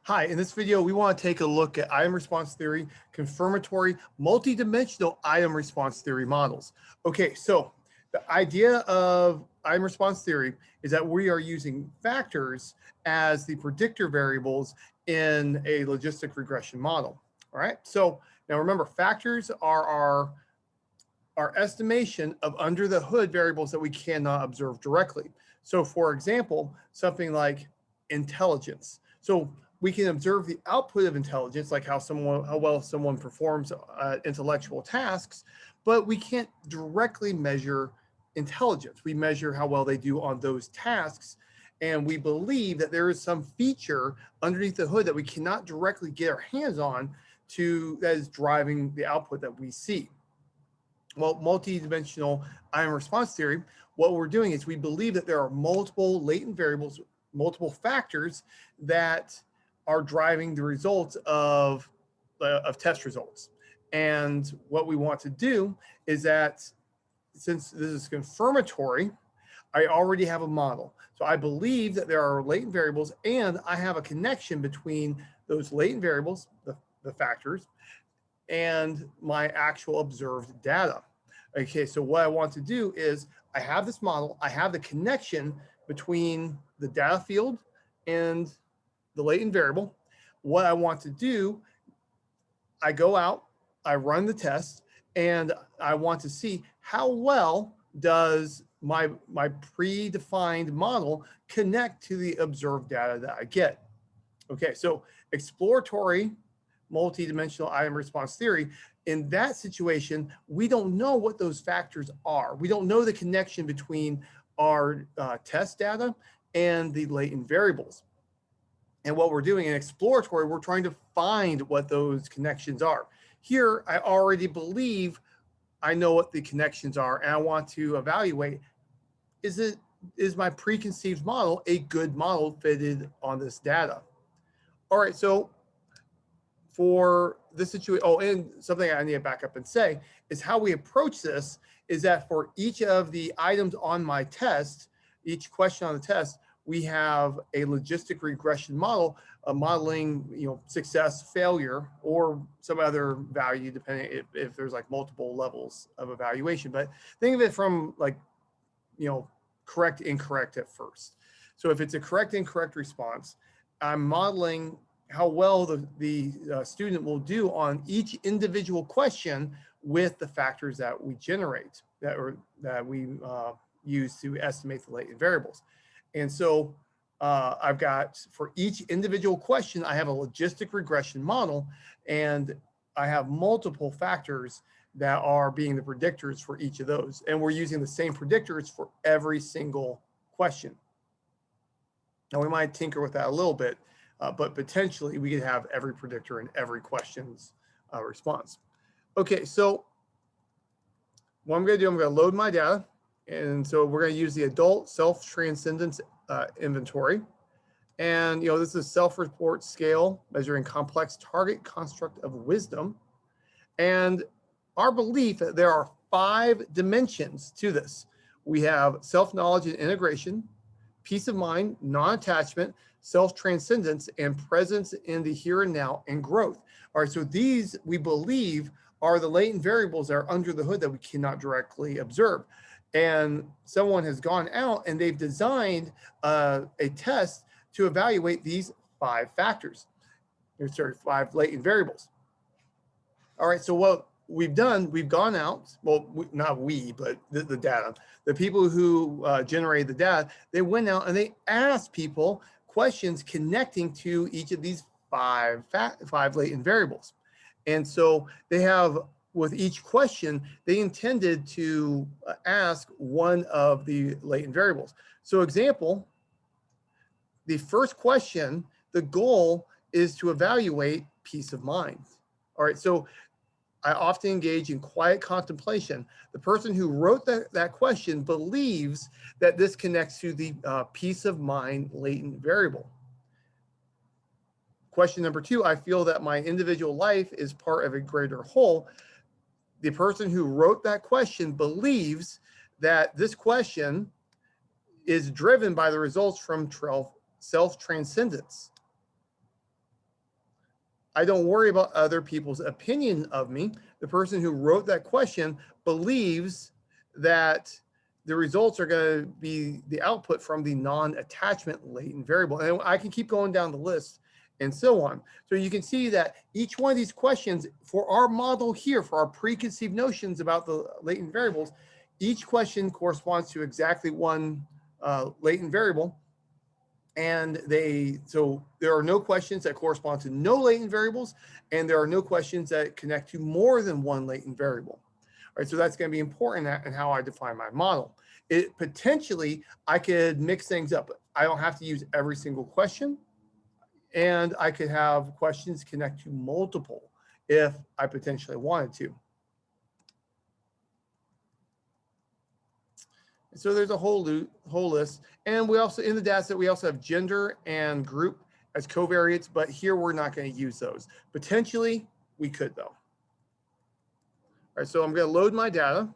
Hi, in this video, we want to take a look at item response theory, confirmatory, multidimensional item response theory models. Okay, so the idea of item response theory is that we are using factors as the predictor variables in a logistic regression model. All right, so now remember, factors are our estimation of under the hood variables that we cannot observe directly. So for example, something like intelligence. So we can observe the output of intelligence, like how well someone performs intellectual tasks, but we can't directly measure intelligence. We measure how well they do on those tasks. And we believe that there is some feature underneath the hood that we cannot directly get our hands on that is driving the output that we see. Well, multi-dimensional item response theory, what we're doing is we believe that there are multiple latent variables, multiple factors that are driving the results of test results. And what we want to do is that since this is confirmatory, I already have a model. So I believe that there are latent variables and I have a connection between those latent variables, the factors, and my actual observed data. Okay, so what I want to do is I have this model, I have the connection between the data field and the latent variable. What I want to do, I go out, I run the test, and I want to see how well does my predefined model connect to the observed data that I get. Okay, so exploratory multidimensional item response theory, in that situation, we don't know what those factors are. We don't know the connection between our test data and the latent variables. And what we're doing in exploratory, we're trying to find what those connections are. Here, I already believe I know what the connections are, and I want to evaluate, is my preconceived model a good model fitted on this data? All right, so for this situation, oh, and something I need to back up and say is how we approach this is that for each of the items on my test, each question on the test, we have a logistic regression model, modeling, success, failure, or some other value, depending if there's like multiple levels of evaluation. But think of it from like, correct, incorrect at first. So if it's a correct, incorrect response, I'm modeling how well the student will do on each individual question with the factors that we generate, that we use to estimate the latent variables. And so I've got, for each individual question, I have a logistic regression model, and I have multiple factors that are being the predictors for each of those. And we're using the same predictors for every single question. Now we might tinker with that a little bit, but potentially we could have every predictor in every question's response. Okay, so what I'm gonna do, I'm gonna load my data. And so we're gonna use the adult self-transcendence inventory. And this is self-report scale measuring complex target construct of wisdom. And our belief that there are 5 dimensions to this. We have self-knowledge and integration, peace of mind, non-attachment, self-transcendence, and presence in the here and now, and growth. All right, so these, we believe, are the latent variables that are under the hood that we cannot directly observe. And someone has gone out and they've designed a test to evaluate these 5 factors. There's 5 latent variables. All right, so what we've done, we've gone out, well, not we, but the data, the people who generated the data, they went out and they asked people questions connecting to each of these 5 latent variables. And so they have, with each question, they intended to ask one of the latent variables. So example, the first question, the goal is to evaluate peace of mind. All right, so I often engage in quiet contemplation. The person who wrote that question believes that this connects to the peace of mind latent variable. Question number 2, I feel that my individual life is part of a greater whole. The person who wrote that question believes that this question is driven by the results from self-transcendence. I don't worry about other people's opinion of me. The person who wrote that question believes that the results are going to be the output from the non-attachment latent variable. And I can keep going down the list and so on. So you can see that each one of these questions for our model here, for our preconceived notions about the latent variables, each question corresponds to exactly one latent variable. And so there are no questions that correspond to no latent variables, and there are no questions that connect to more than one latent variable. All right, so that's going to be important in how I define my model. Potentially, I could mix things up. I don't have to use every single question, and I could have questions connect to multiple if I potentially wanted to. So there's a whole list. And we also, in the data set, we also have gender and group as covariates, but here we're not going to use those. Potentially, we could though. All right, so I'm going to load my data.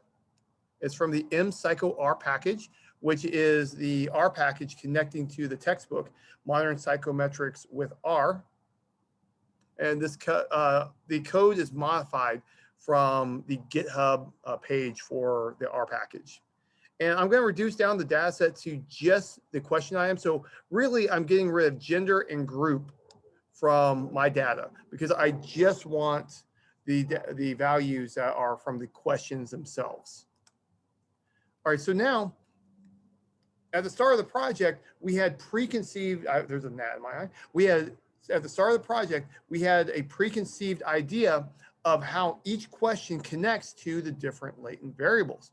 It's from the MPsychoR package, which is the R package connecting to the textbook, Modern Psychometrics with R. And this the code is modified from the GitHub page for the R package. And I'm going to reduce down the data set to just the question item. So really, I'm getting rid of gender and group from my data because I just want the values that are from the questions themselves. All right, so now at the start of the project, we had preconceived, there's a gnat in my eye. We had, at the start of the project, we had a preconceived idea of how each question connects to the different latent variables.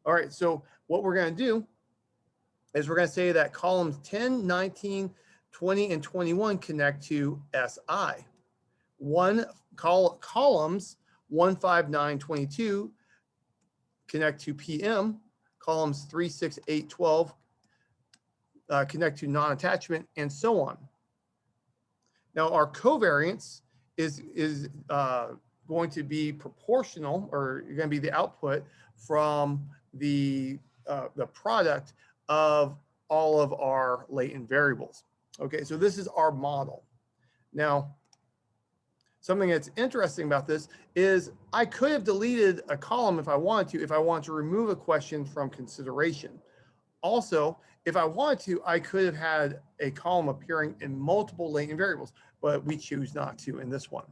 All right, so what we're going to do is we're going to say that columns 10, 19, 20, and 21 connect to SI. Columns 1, 5, 9, 22 connect to PM. Columns 3, 6, 8, 12 connect to non-attachment, and so on. Now, our covariance is going to be proportional, or going to be the output from the product of all of our latent variables. Okay, so this is our model. Now, something that's interesting about this is I could have deleted a column if I wanted to remove a question from consideration. Also, if I wanted to, I could have had a column appearing in multiple latent variables, but we choose not to in this one.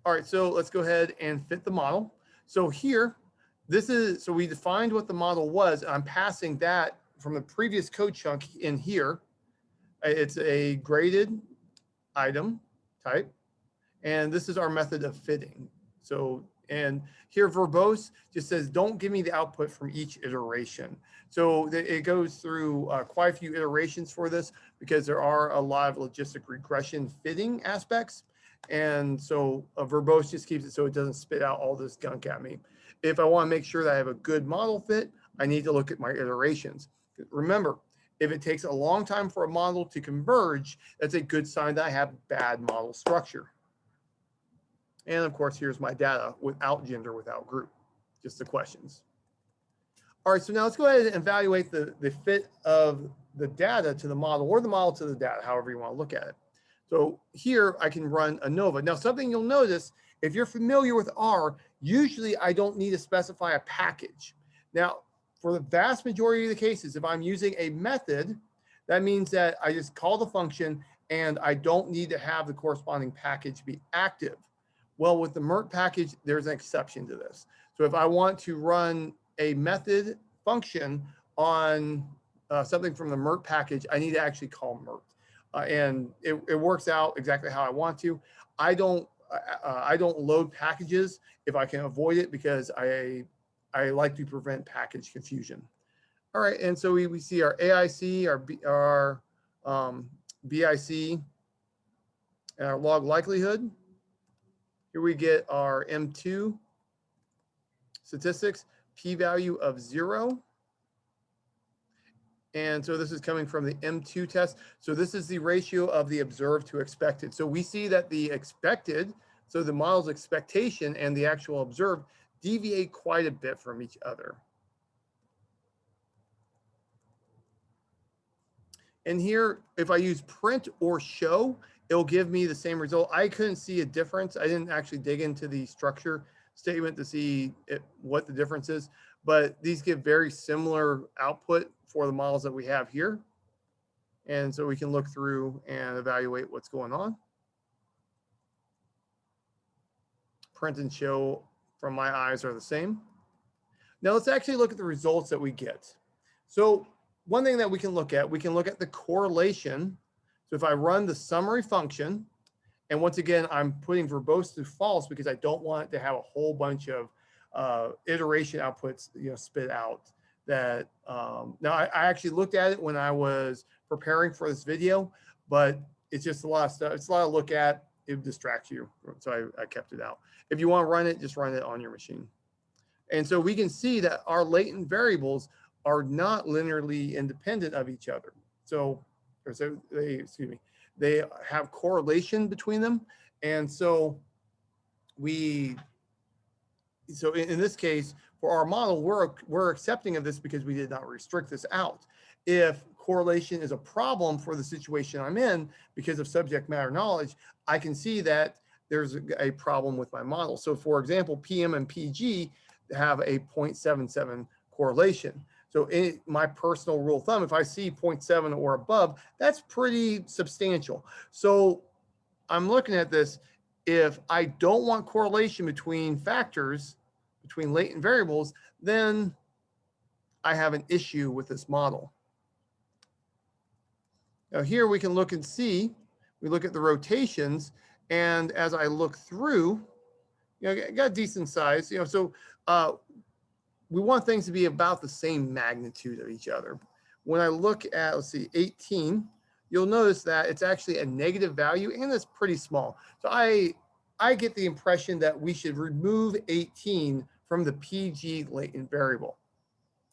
All right, so let's go ahead and fit the model. So here, so we defined what the model was. I'm passing that from the previous code chunk in here. It's a graded item type, and this is our method of fitting. So, and here verbose just says, don't give me the output from each iteration. So it goes through quite a few iterations for this because there are a lot of logistic regression fitting aspects. And so verbose just keeps it so it doesn't spit out all this gunk at me. If I want to make sure that I have a good model fit, I need to look at my iterations. Remember, if it takes a long time for a model to converge, that's a good sign that I have bad model structure. And of course, here's my data without gender, without group, just the questions. All right, so now let's go ahead and evaluate the fit of the data to the model, or the model to the data, however you want to look at it. So here I can run ANOVA. Now, something you'll notice, if you're familiar with R, usually I don't need to specify a package. Now, for the vast majority of the cases, if I'm using a method, that means that I just call the function and I don't need to have the corresponding package be active. Well, with the MERT package, there's an exception to this. So if I want to run a method function on something from the MERT package, I need to actually call MERT. And it works out exactly how I want to. I don't load packages if I can avoid it because I like to prevent package confusion. All right, and so we see our AIC, our BIC, and our log likelihood. Here we get our M2 statistics, p-value of 0. And so this is coming from the M2 test. So this is the ratio of the observed to expected. So we see that the expected, so the model's expectation and the actual observed deviate quite a bit from each other. And here, if I use print or show, it'll give me the same result. I couldn't see a difference. I didn't actually dig into the structure statement to see what the difference is, but these give very similar output for the models that we have here. And so we can look through and evaluate what's going on. Print and show from my eyes are the same. Now let's actually look at the results that we get. So one thing that we can look at the correlation. So if I run the summary function, and once again, I'm putting verbose to false because I don't want it to have a whole bunch of iteration outputs, spit out. That now I actually looked at it when I was preparing for this video, but it's just a lot of stuff. It's a lot to look at. It distracts you, so I kept it out. If you want to run it, just run it on your machine. And so we can see that our latent variables are not linearly independent of each other. So they have correlation between them. And so in this case, for our model, we're accepting of this because we did not restrict this out. If correlation is a problem for the situation I'm in because of subject matter knowledge, I can see that there's a problem with my model. So for example, PM and PG have a 0.77 correlation. So in my personal rule of thumb, if I see 0.7 or above, that's pretty substantial. So I'm looking at this. If I don't want correlation between factors, between latent variables, then I have an issue with this model. Now here we can look and see, we look at the rotations, and as I look through, got decent size, so we want things to be about the same magnitude of each other. When I look at, let's see, 18, you'll notice that it's actually a negative value and it's pretty small. So I get the impression that we should remove 18 from the PG latent variable.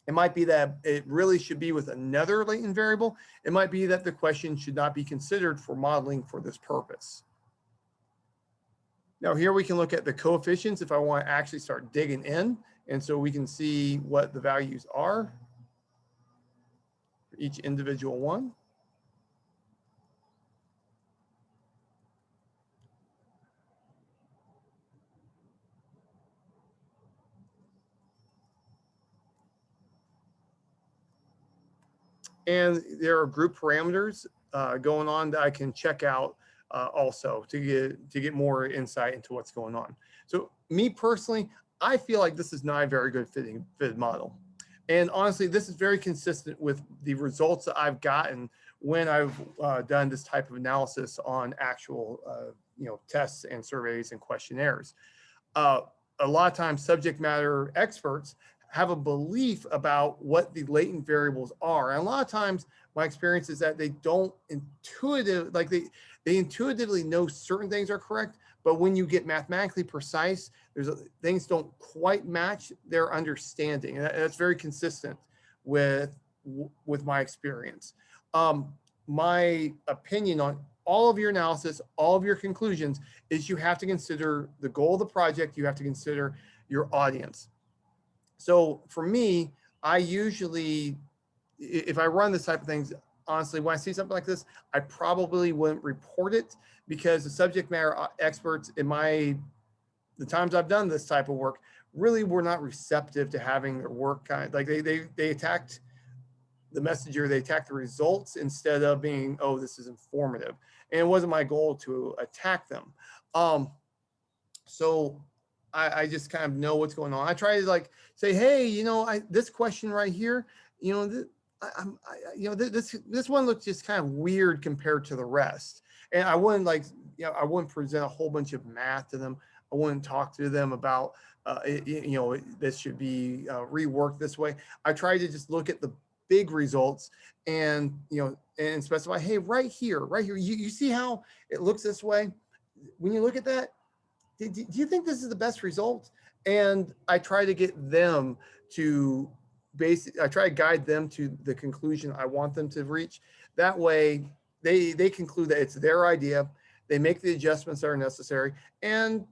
It might be that it really should be with another latent variable. It might be that the question should not be considered for modeling for this purpose. Now here we can look at the coefficients if I want to actually start digging in. And so we can see what the values are for each individual one. And there are group parameters going on that I can check out also to get more insight into what's going on. So me personally, I feel like this is not a very good fitted model. And honestly, this is very consistent with the results that I've gotten when I've done this type of analysis on actual tests and surveys and questionnaires. A lot of times subject matter experts have a belief about what the latent variables are. And a lot of times my experience is that they don't they intuitively know certain things are correct, but when you get mathematically precise, things don't quite match their understanding. And that's very consistent with my experience. My opinion on all of your analysis, all of your conclusions is you have to consider the goal of the project. You have to consider your audience. So for me, I usually, if I run this type of things, honestly, when I see something like this, I probably wouldn't report it because the subject matter experts the times I've done this type of work really were not receptive to having their work they attacked the messenger, they attacked the results instead of being, oh, this is informative. And it wasn't my goal to attack them. So I just kind of know what's going on. I try to say, hey, this question right here, this one looks just kind of weird compared to the rest. And I wouldn't I wouldn't present a whole bunch of math to them. I wouldn't talk to them about, this should be reworked this way. I try to just look at the big results and, and specify, hey, right here, you see how it looks this way? When you look at that, do you think this is the best result? And I try to get them to I try to guide them to the conclusion I want them to reach. That way they conclude that it's their idea. They make the adjustments that are necessary. And,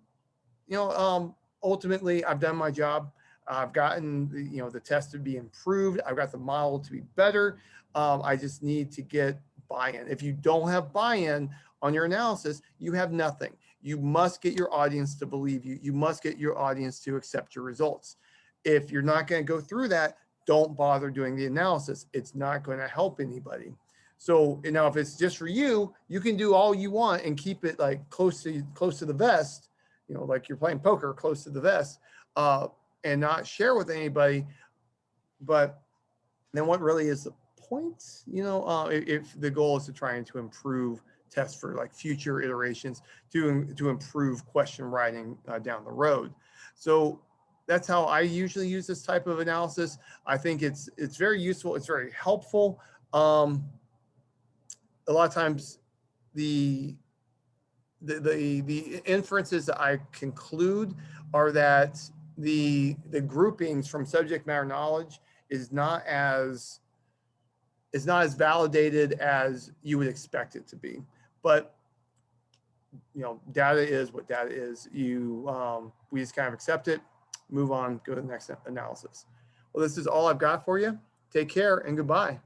ultimately I've done my job. I've gotten the test to be improved. I've got the model to be better. I just need to get buy-in. If you don't have buy-in on your analysis, you have nothing. You must get your audience to believe you. You must get your audience to accept your results. If you're not going to go through that, don't bother doing the analysis. It's not going to help anybody. So now if it's just for you, you can do all you want and keep it like close to the vest, you know, like you're playing poker close to the vest, and not share with anybody. But then what really is the point? You know, if the goal is to try and to improve tests for like future iterations, to improve question writing down the road. So that's how I usually use this type of analysis. I think it's very useful. It's very helpful. A lot of times the inferences that I conclude are that the groupings from subject matter knowledge is not as validated as you would expect it to be. But you know, data is what data is. We just kind of accept it, move on, go to the next analysis. Well, this is all I've got for you. Take care and goodbye.